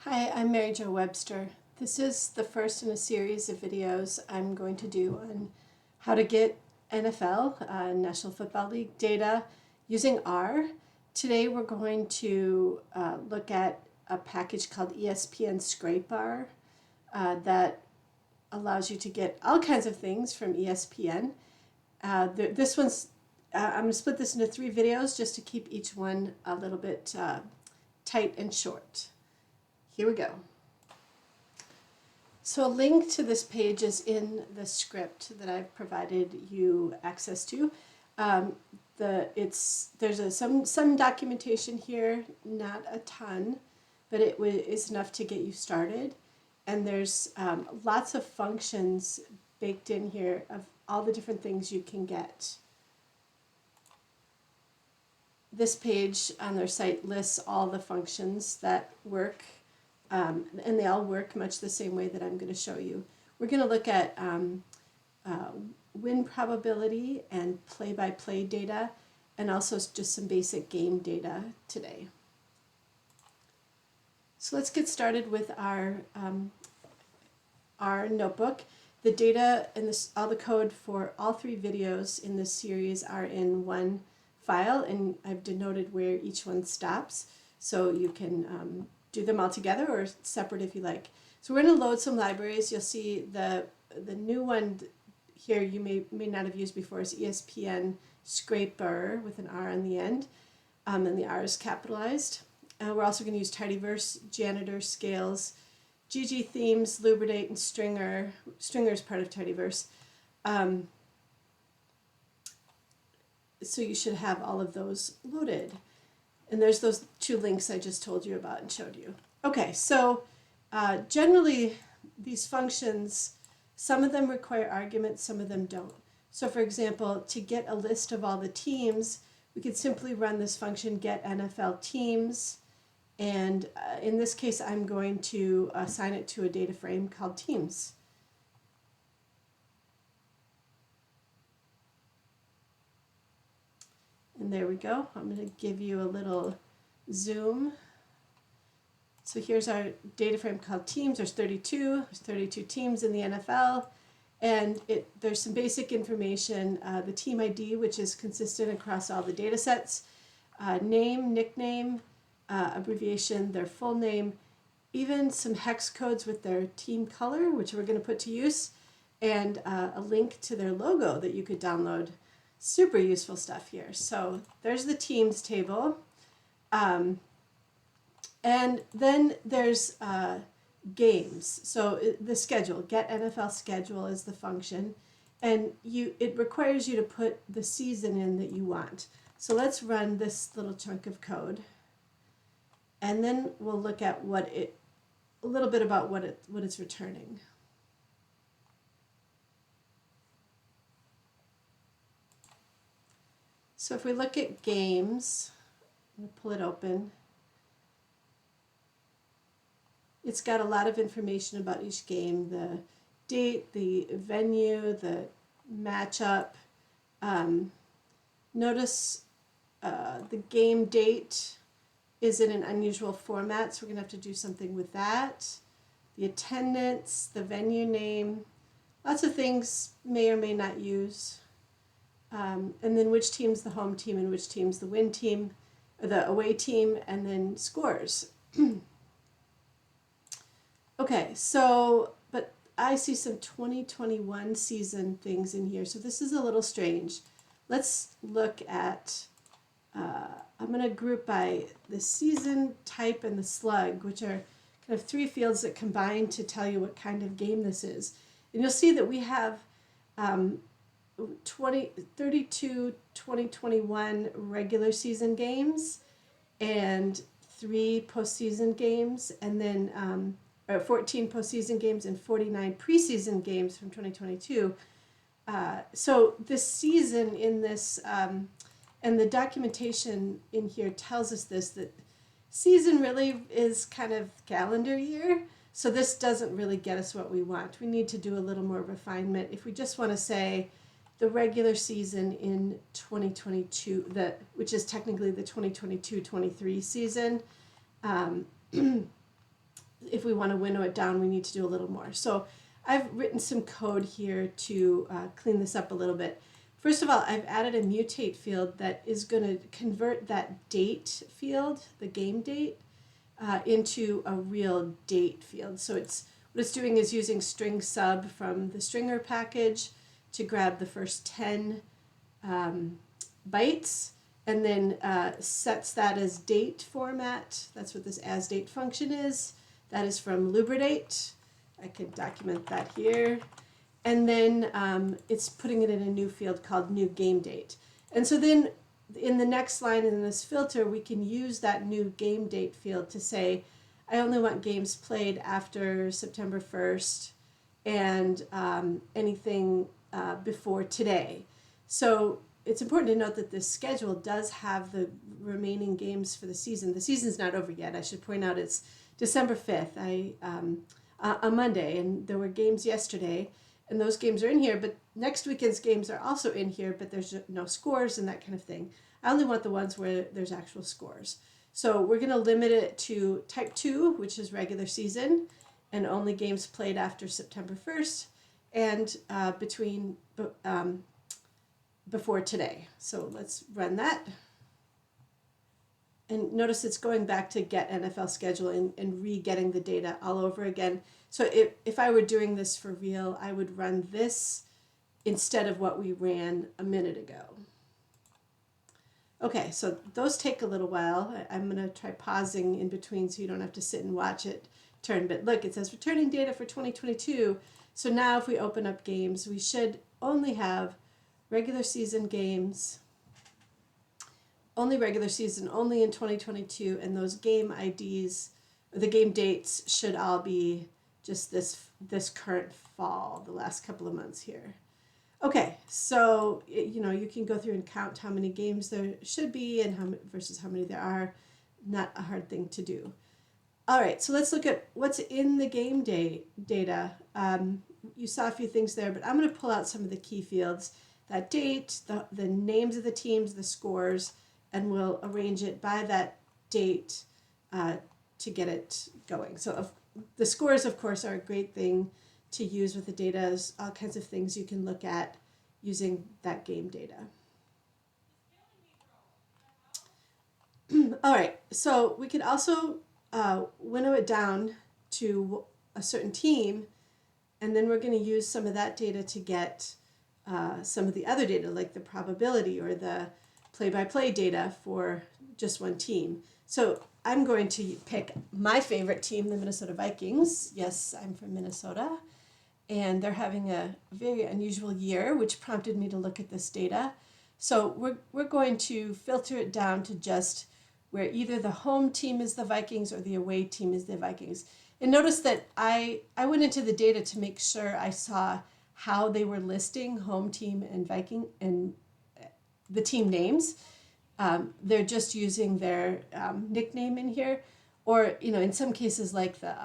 Hi, I'm Mary Jo Webster. This is the first in a series of videos I'm going to do on how to get NFL, National Football League data using R. Today we're going to look at a package called ESPNScrapeR that allows you to get all kinds of things from ESPN. This one's, I'm going to split this into 3 videos just to keep each one a little bit tight and short. Here we go. So a link to this page is in the script that I've provided you access to. There's some documentation here, not a ton, but it is enough to get you started. And there's lots of functions baked in here of all the different things you can get. This page on their site lists all the functions that work. And they all work much the same way that I'm going to show you. We're going to look at win probability and play-by-play data, and also just some basic game data today. So let's get started with our notebook. The data and all the code for all 3 videos in this series are in one file, and I've denoted where each one stops, so you can do them all together or separate if you like. So we're going to load some libraries. You'll see the new one here you may not have used before is ESPNScrapeR with an R on the end, and the R is capitalized. We're also going to use Tidyverse, Janitor, Scales, GG Themes, Lubridate, and Stringer. Stringer is part of Tidyverse. So you should have all of those loaded. And there's those 2 links I just told you about and showed you. Okay, so generally these functions, some of them require arguments, some of them don't. So for example, to get a list of all the teams, we could simply run this function get NFL teams. And in this case, I'm going to assign it to a data frame called teams. And there we go. I'm going to give you a little zoom. So here's our data frame called teams. There's 32. There's 32 teams in the NFL. And there's some basic information. The team ID, which is consistent across all the data sets. Name, nickname, abbreviation, their full name. Even some hex codes with their team color, which we're going to put to use. And a link to their logo that you could download. Super useful stuff here. So there's the teams table. And then there's games. So the schedule, get NFL schedule is the function. And it requires you to put the season in that you want. So let's run this little chunk of code. And then we'll look at a little bit about what it's returning. So if we look at games, I'm going to pull it open. It's got a lot of information about each game, the date, the venue, the matchup. Notice the game date is in an unusual format, so we're going to have to do something with that. The attendance, the venue name, lots of things may or may not use. And then which team's the home team and which team's the win team, or the away team, and then scores. Okay, so, but I see some 2021 season things in here, so this is a little strange. Let's look at, I'm going to group by the season, type, and the slug, which are kind of 3 fields that combine to tell you what kind of game this is. And you'll see that we have 32 2021 regular season games and 3 postseason games, and then 14 postseason games and 49 preseason games from 2022. So this season in this, and the documentation in here tells us that season really is kind of calendar year. So this doesn't really get us what we want. We need to do a little more refinement. If we just want to say the regular season in 2022, which is technically the 2022-23 season, if we want to winnow it down, we need to do a little more. So I've written some code here to clean this up a little bit. First of all, I've added a mutate field that is going to convert that date field, the game date, into a real date field. So what it's doing is using string sub from the stringer package to grab the first 10 bytes, and then sets that as date format. That's what this asDate function is. That is from Lubridate. I can document that here. And then it's putting it in a new field called new game date. And so then in the next line in this filter, we can use that new game date field to say, I only want games played after September 1st and anything before today. So it's important to note that this schedule does have the remaining games for the season. The season's not over yet. I should point out it's December 5th, a Monday, and there were games yesterday, and those games are in here, but next weekend's games are also in here, but there's no scores and that kind of thing. I only want the ones where there's actual scores. So we're going to limit it to type 2, which is regular season, and only games played after September 1st and before today. So let's run that. And notice it's going back to get NFL schedule and re-getting the data all over again. So if I were doing this for real, I would run this instead of what we ran a minute ago. Okay, so those take a little while. I'm going to try pausing in between so you don't have to sit and watch it turn. But look, it says returning data for 2022. So now if we open up games, we should only have regular season games, only regular season, only in 2022, and those game IDs, or the game dates, should all be just this current fall, the last couple of months here. Okay, so you can go through and count how many games there should be and versus how many there are. Not a hard thing to do. All right, so let's look at what's in the game data. You saw a few things there, but I'm going to pull out some of the key fields. That date, the names of the teams, the scores, and we'll arrange it by that date to get it going. So the scores, of course, are a great thing to use with the data. There's all kinds of things you can look at using that game data. All right, so we could also winnow it down to a certain team, and then we're going to use some of that data to get some of the other data, like the probability or the play-by-play data for just one team. So I'm going to pick my favorite team, the Minnesota Vikings. Yes, I'm from Minnesota. And they're having a very unusual year, which prompted me to look at this data. So we're going to filter it down to just where either the home team is the Vikings or the away team is the Vikings. And notice that I went into the data to make sure I saw how they were listing home team and Viking and the team names. They're just using their nickname in here, or in some cases like the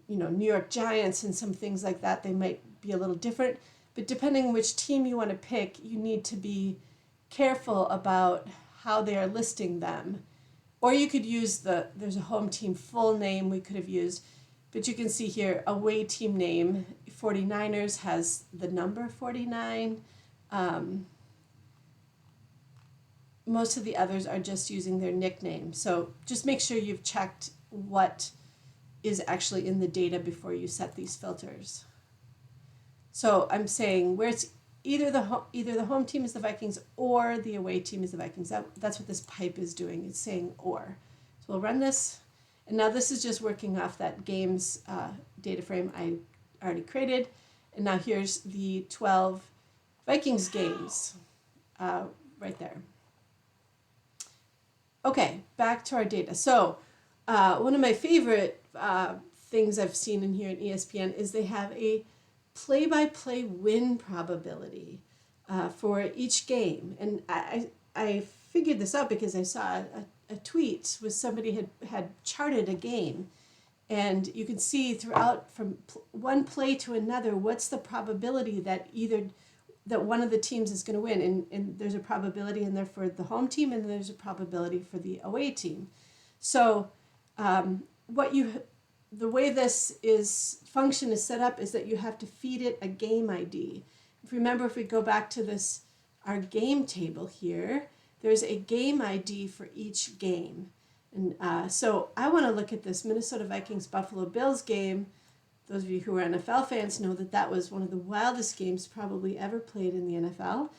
New York Giants and some things like that, they might be a little different. But depending on which team you want to pick, you need to be careful about how they are listing them. Or you could use there's a home team full name we could have used, but you can see here away team name 49ers has the number 49. Most of the others are just using their nickname. So just make sure you've checked what is actually in the data before you set these filters. So I'm saying where it's either the home team is the Vikings or the away team is the Vikings. That's what this pipe is doing. It's saying or. So we'll run this. And now this is just working off that games data frame I already created. And now here's the 12 Vikings games right there. Okay, back to our data. So one of my favorite things I've seen in here in ESPN is they have a play-by-play win probability for each game. And I figured this out because I saw a tweet where somebody had charted a game. And you can see throughout from one play to another, what's the probability that that one of the teams is going to win. And there's a probability in there for the home team, and there's a probability for the away team. So what you the way this function is set up is that you have to feed it a game ID. If we go back to this, our game table here, there's a game ID for each game. And so I want to look at this Minnesota Vikings Buffalo Bills game. Those of you who are NFL fans know that that was one of the wildest games probably ever played in the NFL.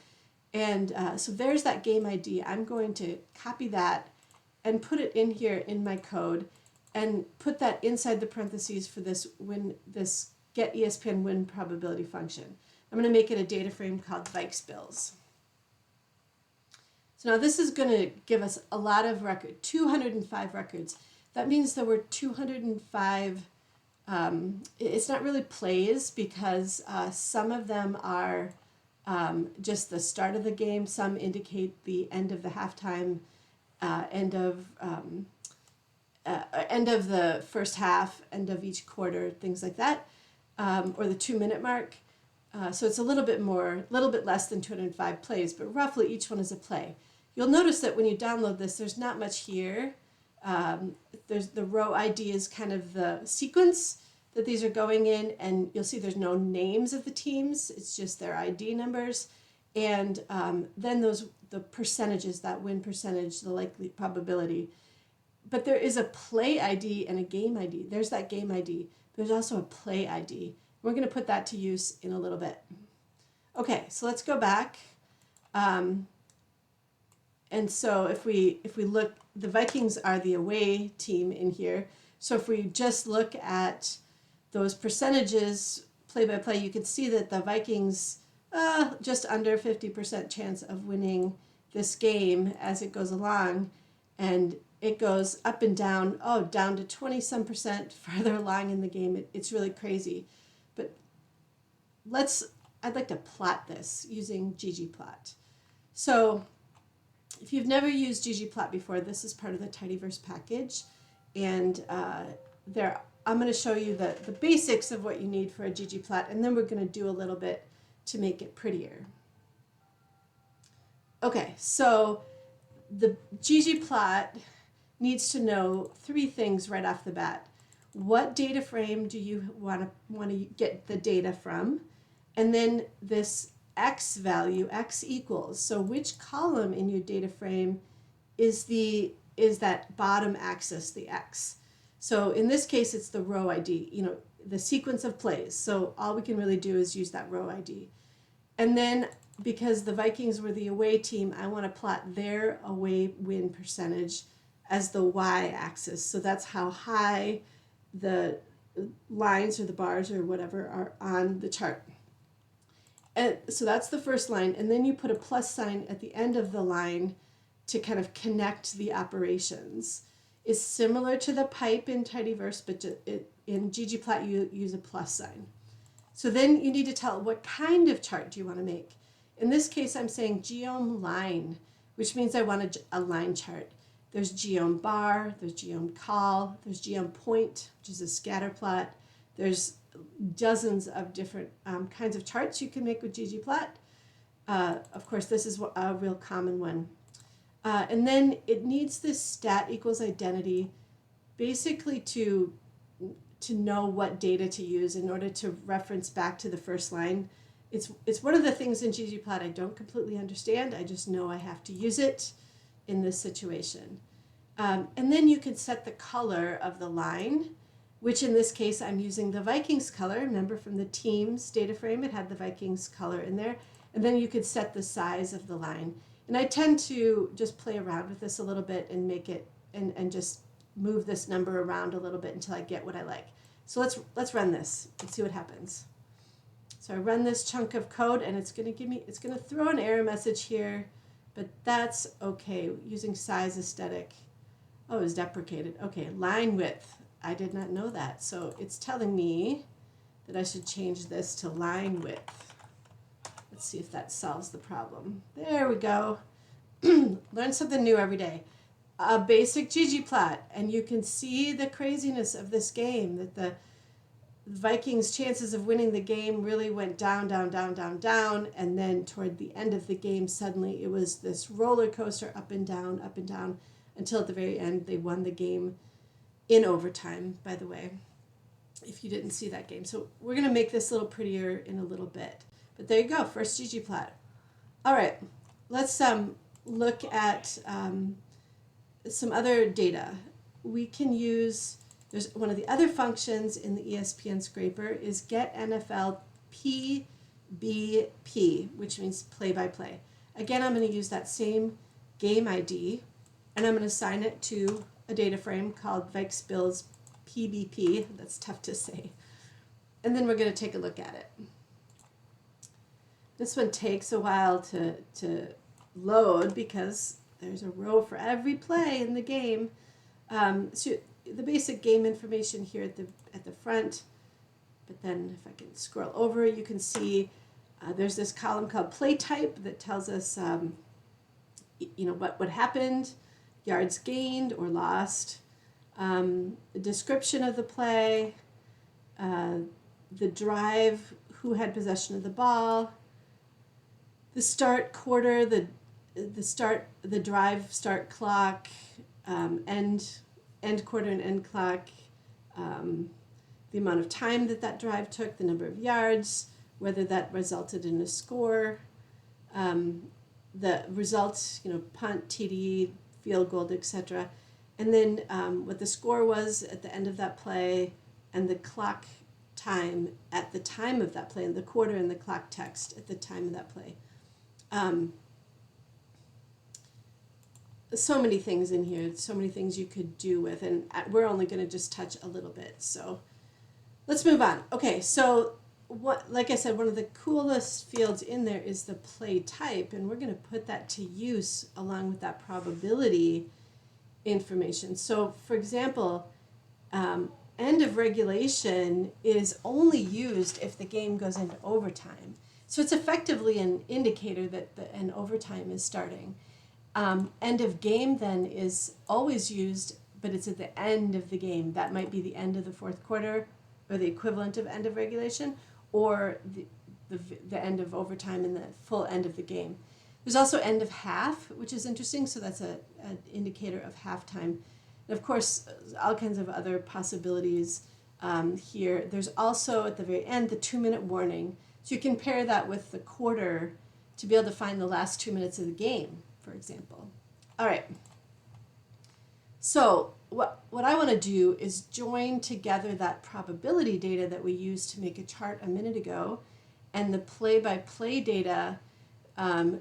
And so there's that game ID. I'm going to copy that and put it in here in my code and put that inside the parentheses for this get ESPN win probability function. I'm going to make it a data frame called Vikes Bills. So now this is going to give us a lot of 205 records. That means there were 205, it's not really plays because some of them are just the start of the game. Some indicate the end of the halftime, end of the first half, end of each quarter, things like that, or the 2-minute mark. So it's a little bit less than 205 plays, but roughly each one is a play. You'll notice that when you download this, there's not much here. There's the row ID is kind of the sequence that these are going in, and you'll see there's no names of the teams. It's just their ID numbers. And then the percentages, that win percentage, the likely probability. But there is a play ID and a game ID. There's that game ID. There's also a play ID. We're going to put that to use in a little bit. Okay, so let's go back. And so if we look, the Vikings are the away team in here. So if we just look at those percentages play by play, you can see that the Vikings just under 50% chance of winning this game as it goes along, and it goes up and down, down to 20-some% farther along in the game. It's really crazy. But I'd like to plot this using GGplot. So if you've never used GGplot before, this is part of the Tidyverse package, and I'm going to show you the basics of what you need for a GGplot, and then we're going to do a little bit to make it prettier. Okay, so the GGplot needs to know 3 things right off the bat. What data frame do you want to get the data from? And then this X value, X equals. So which column in your data frame is that bottom axis, the X? So in this case, it's the row ID, the sequence of plays. So all we can really do is use that row ID. And then because the Vikings were the away team, I want to plot their away win percentage as the y-axis. So that's how high the lines or the bars or whatever are on the chart. And so that's the first line. And then you put a plus sign at the end of the line to kind of connect the operations. It's similar to the pipe in Tidyverse, but in GGplot you use a plus sign. So then you need to tell what kind of chart do you want to make. In this case, I'm saying geom line, which means I want a line chart. There's geom bar, there's geom call, there's geom point, which is a scatter plot. There's dozens of different kinds of charts you can make with GGplot. Of course, this is a real common one. And then it needs this stat equals identity basically to know what data to use in order to reference back to the first line. It's one of the things in GGplot I don't completely understand. I just know I have to use it in this situation. And then you can set the color of the line, which in this case I'm using the Vikings color. Remember from the team's data frame, it had the Vikings color in there. And then you could set the size of the line. And I tend to just play around with this a little bit and make it and just move this number around a little bit until I get what I like. So let's run this and see what happens. So I run this chunk of code and it's going to throw an error message here, but that's okay. Using size aesthetic. Oh, it was deprecated. Okay, line width. I did not know that. So it's telling me that I should change this to line width. Let's see if that solves the problem. There we go. Learn something new every day. A basic GGplot, and you can see the craziness of this game, that the Vikings' chances of winning the game really went down, down, down, down, down, and then toward the end of the game, suddenly it was this roller coaster up and down, until at the very end they won the game in overtime, by the way. if you didn't see that game. So we're going to make this a little prettier in a little bit. But there you go, first GGplot. All right, let's look at some other data. We can use, there's one of the other functions in the ESPN scraper is get NFL PBP, which means play by play. Again, I'm going to use that same game ID, and I'm going to assign it to a data frame called Vikes Bills PBP. That's tough to say. And then we're going to take a look at it. This one takes a while to load because there's a row for every play in the game. So the basic game information here at the front, but then if I can scroll over, you can see there's this column called Playtype that tells us what happened, yards gained or lost, the description of the play, the drive, who had possession of the ball, the start quarter, the drive start clock, end quarter and end clock, the amount of time that drive took, the number of yards, whether that resulted in a score, the results, punt, TD, field goal, etc. And then what the score was at the end of that play, and the clock time at the time of that play, and the quarter and the clock text at the time of that play. So many things in here, so many things you could do with, and we're only going to just touch a little bit. So let's move on. Okay, so like I said, one of the coolest fields in there is the play type, and we're going to put that to use along with that probability information. So for example, end of regulation is only used if the game goes into overtime. So it's effectively an indicator that an overtime is starting. End of game then is always used, but it's at the end of the game. That might be the end of the fourth quarter, or the equivalent of end of regulation, or the end of overtime and the full end of the game. There's also end of half, which is interesting. So that's an indicator of halftime. And of course, all kinds of other possibilities here. There's also at the very end the 2-minute warning. So you can pair that with the quarter to be able to find the last 2 minutes of the game, for example. All right. So what I want to do is join together that probability data that we used to make a chart a minute ago and the play-by-play data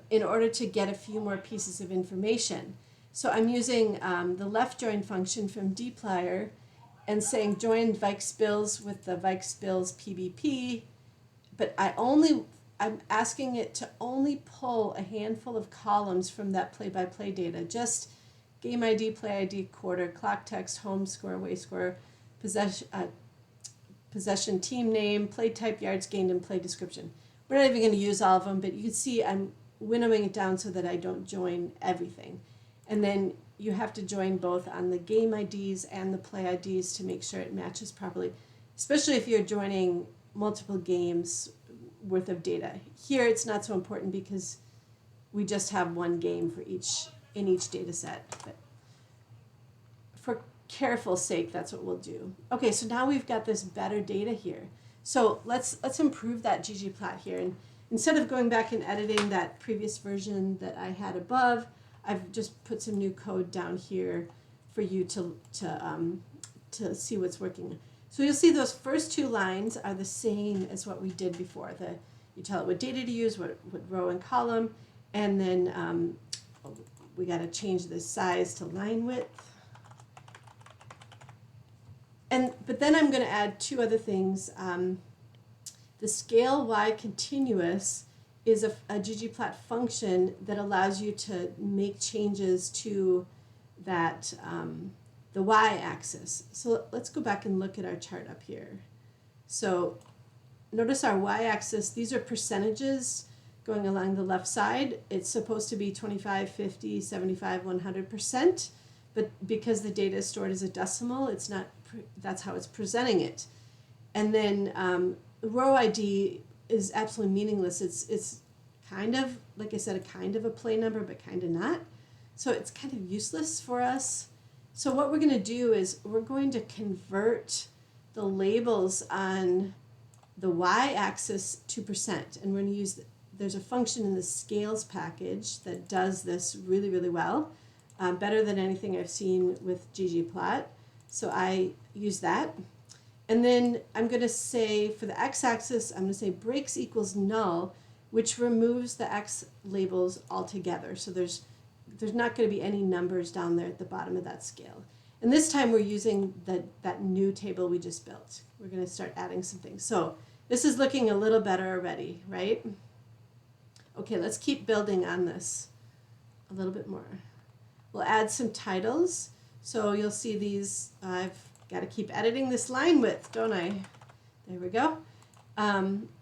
in order to get a few more pieces of information. So I'm using the left join function from dplyr and saying join Vikes Bills with the Vikes Bills PBP, but I'm asking it to only pull a handful of columns from that play-by-play data, just game ID, play ID, quarter, clock text, home score, away score, possession, team name, play type, yards gained, and play description. We're not even going to use all of them, but you can see I'm winnowing it down so that I don't join everything. And then you have to join both on the game IDs and the play IDs to make sure it matches properly, especially if you're joining multiple games worth of data. Here it's not so important because we just have one game for in each data set. But for careful sake, that's what we'll do. Okay, so now we've got this better data here. So let's improve that GGplot here. And instead of going back and editing that previous version that I had above, I've just put some new code down here for you to see what's working. So you'll see those first two lines are the same as what we did before. You tell it what data to use, what row and column, and then we got to change the size to line width. But then I'm going to add two other things. The scale y continuous is a GGplot function that allows you to make changes to that the y-axis. So let's go back and look at our chart up here. So notice our y-axis, these are percentages going along the left side. It's supposed to be 25, 50, 75, 100%, but because the data is stored as a decimal, it's not. That's how it's presenting it. And then row ID is absolutely meaningless. It's kind of, like I said, a kind of a play number, but kind of not. So it's kind of useless for us. So what we're going to do is we're going to convert the labels on the y-axis to percent, and we're going to use, there's a function in the scales package that does this really, really well, better than anything I've seen with GGplot. So I use that. And then I'm going to say for the x-axis, I'm going to say breaks equals null, which removes the x labels altogether. So there's not going to be any numbers down there at the bottom of that scale. And this time we're using that new table we just built. We're going to start adding some things. So this is looking a little better already, right? Okay, let's keep building on this a little bit more. We'll add some titles. So you'll see these, I've got to keep editing this line width, don't I? There we go.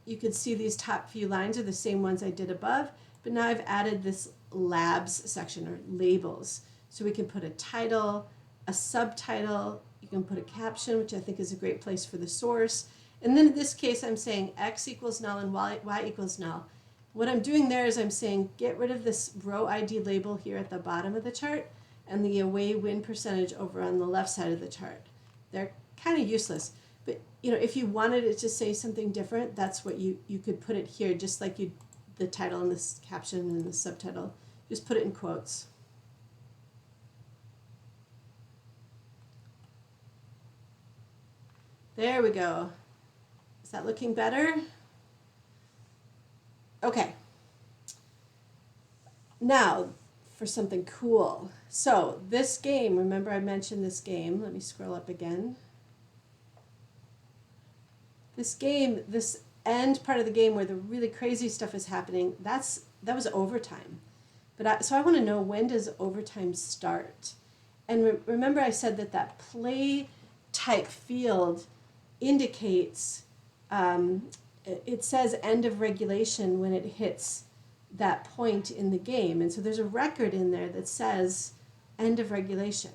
You can see these top few lines are the same ones I did above, but now I've added this labs section or labels. So we can put a title, a subtitle, you can put a caption, which I think is a great place for the source. And then in this case, I'm saying x equals null and y equals null. What I'm doing there is I'm saying get rid of this row ID label here at the bottom of the chart and the away win percentage over on the left side of the chart. They're kind of useless. But you know, if you wanted it to say something different, that's what you could put it here, just like you the title and this caption and the subtitle. Just put it in quotes. There we go. Is that looking better? Okay. Now for something cool. So this game, remember I mentioned this game. Let me scroll up again. This game, this end part of the game where the really crazy stuff is happening, that was overtime. But so I want to know, when does overtime start? And remember I said that Playtype field indicates, it says end of regulation when it hits that point in the game. And so there's a record in there that says end of regulation.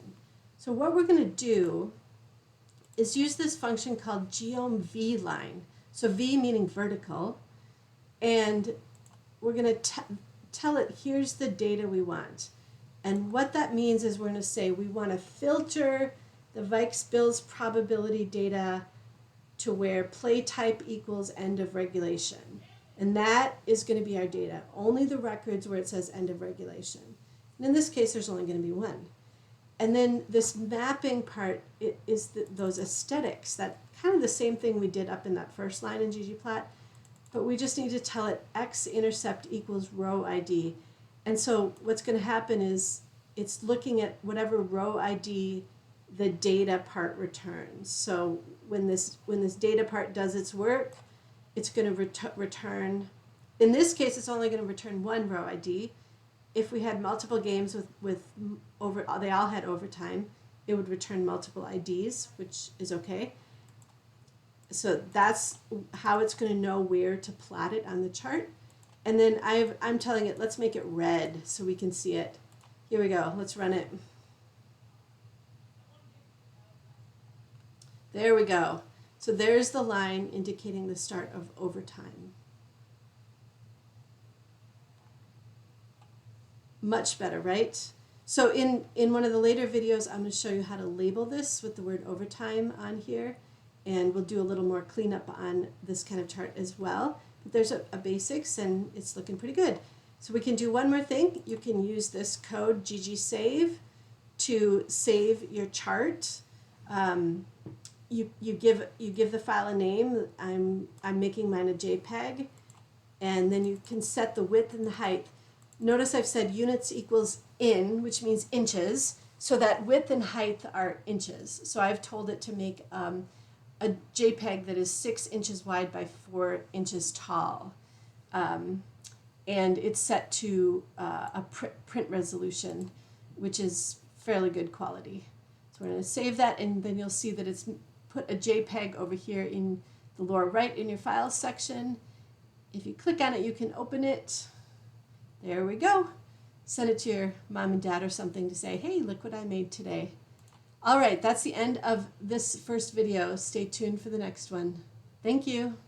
So what we're going to do is use this function called geom_v_line. So v meaning vertical. And we're going to tell it, here's the data we want. And what that means is we're going to say we want to filter the Vikes Bills probability data to where Playtype equals end of regulation. And that is going to be our data. Only the records where it says end of regulation. And in this case, there's only going to be one. And then this mapping part is those aesthetics, that kind of the same thing we did up in that first line in GGplot, but we just need to tell it x-intercept equals row ID. And so what's going to happen is it's looking at whatever row ID the data part returns. So when this data part does its work, it's going to return, in this case, it's only going to return one row ID. If we had multiple games they all had overtime, it would return multiple IDs, which is okay. So that's how it's going to know where to plot it on the chart. And then I'm telling it, let's make it red so we can see it. Here we go. Let's run it. There we go. So there's the line indicating the start of overtime. Much better, right? So in one of the later videos, I'm going to show you how to label this with the word overtime on here. And we'll do a little more cleanup on this kind of chart as well. But there's a basics, and it's looking pretty good. So we can do one more thing. You can use this code GGSave to save your chart. You give the file a name. I'm making mine a JPEG, and then you can set the width and the height. Notice I've said units equals in, which means inches, so that width and height are inches. So I've told it to make a JPEG that is 6 inches wide by 4 inches tall. And it's set to a print resolution, which is fairly good quality. So we're going to save that, and then you'll see that it's put a JPEG over here in the lower right in your files section. If you click on it, you can open it. There we go. Send it to your mom and dad or something to say, hey, look what I made today. All right, that's the end of this first video. Stay tuned for the next one. Thank you.